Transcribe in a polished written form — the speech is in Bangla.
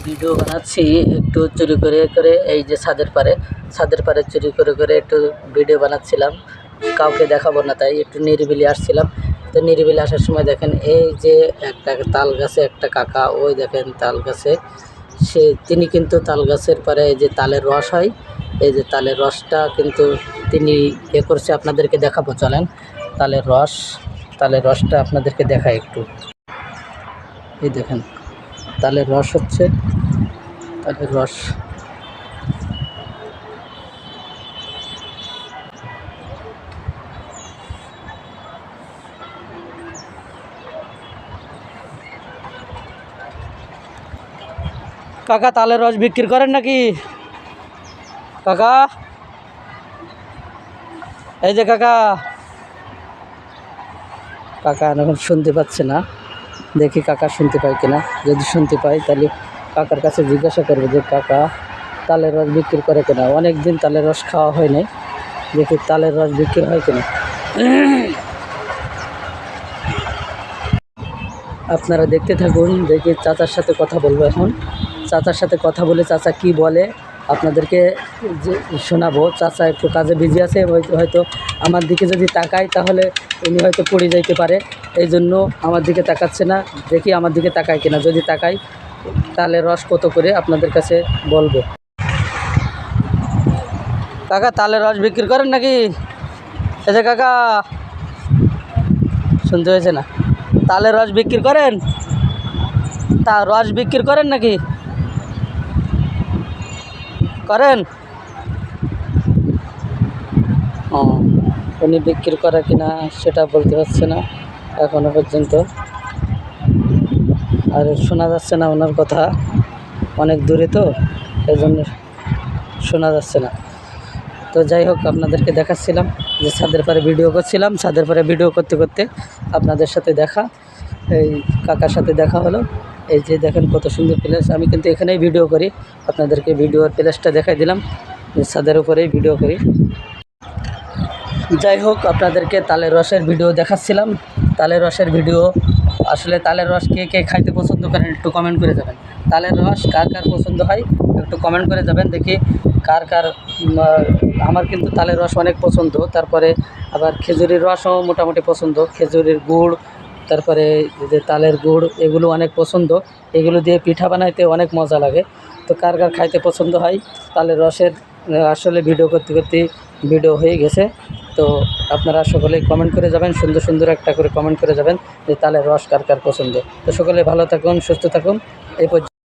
ভিডিও বানাচ্ছি একটু চুরি করে করে, এই যে ছাদের পারে চুরি করে করে একটু ভিডিও বানাচ্ছিলাম, কাউকে দেখাবো না তাই একটু নিরিবিলি আসছিলাম। তো নিরিবিলি আসার সময় দেখেন এই যে একটা তাল গাছে একটা কাকা, ওই দেখেন তাল গাছে তিনি কিন্তু তাল গাছের পারে এই যে তালের রস হয়, এই যে তালের রসটা কিন্তু তিনি করছে, আপনাদেরকে দেখাবো চলেন। তালের রসটা আপনাদেরকে দেখাই একটু। এই দেখেন তালের রস হচ্ছে, তালের রস। কাকা তালের রস বিক্রি করেন নাকি? কাকা, এই যে কাকা এখন শুনতে পাচ্ছে না, দেখি কাকা শুনতে পাই কিনা। যদি শুনতে পাই তাহলে কাকার কাছে জিজ্ঞাসা করবো যে কাকা তালের রস বিক্রি করে কিনা। অনেক দিন তালের রস খাওয়া হয় নাই, দেখি তালের রস বিক্রি হয় কিনা। আপনারা দেখতে থাকুন, দেখি চাচার সাথে কথা বলবো এখন। চাচার সাথে কথা বলে চাচা কি বলে আপনাদেরকে যে শোনাবো। চাচা একটু কাজে বিজি আছে, হয়তো আমার দিকে যদি তাকায় তাহলে উনি হয়তো পড়ে যাইতে পারে, এই জন্য আমার দিকে তাকাচ্ছে না। দেখি আমার দিকে তাকায় কিনা, যদি তাকাই তাহলে রস কত করে আপনাদের কাছে বলবো। কাকা তালের রস বিক্রি করেন নাকি? এই যে কাকা, শুনতে হয়েছে না? তালের রস বিক্রি করেন? তা রস বিক্রি করেন নাকি? করেন? ও, উনি বিক্রি করে কিনা সেটা বলতে পারছে না এখনো পর্যন্ত, আর শোনা যাচ্ছে না ওনার কথা, অনেক দূরে তো এই জন্য শোনা যাচ্ছে না। তো যাই হোক, আপনাদেরকে দেখাচ্ছিলাম যে ছাদের পারে ভিডিও করছিলাম, ছাদের পারে ভিডিও করতে করতে আপনাদের সাথে দেখা, এই কাকার সাথে দেখা হলো। এই যে দেখেন কত সুন্দর প্লেস, আমি কিন্তু এখানেই ভিডিও করি, আপনাদেরকে ভিডিওর প্লেসটা দেখাই দিলাম, যে ছাদের উপরেই ভিডিও করি। যাই হোক, আপনাদেরকে তালের রসের ভিডিও দেখাচ্ছিলাম। তালের রসের ভিডিও, আসলে তালের রস কে কে খাইতে পছন্দ করেন একটু কমেন্ট করে যাবেন। তালের রস কার কার পছন্দ হয় একটু কমেন্ট করে যাবেন, দেখি কার কার। আমার কিন্তু তালের রস অনেক পছন্দ, তারপরে আবার খেজুরের রসও মোটামুটি পছন্দ, খেজুরের গুড়, তারপরে যে তালের গুড়, এগুলো অনেক পছন্দ। এগুলো দিয়ে পিঠা বানাইতে অনেক মজা লাগে। তো কার কার খাইতে পছন্দ হয় তালের রসের, আসলে ভিডিও করতে করতে ভিডিও হয়ে গেছে। তো আপনারা সকলেই কমেন্ট করে যাবেন, সুন্দর সুন্দর একটা করে কমেন্ট করে যাবেন যে তালের রস কার কার পছন্দ। তো সকলে ভালো থাকুন, সুস্থ থাকুন, এই পর্যন্ত।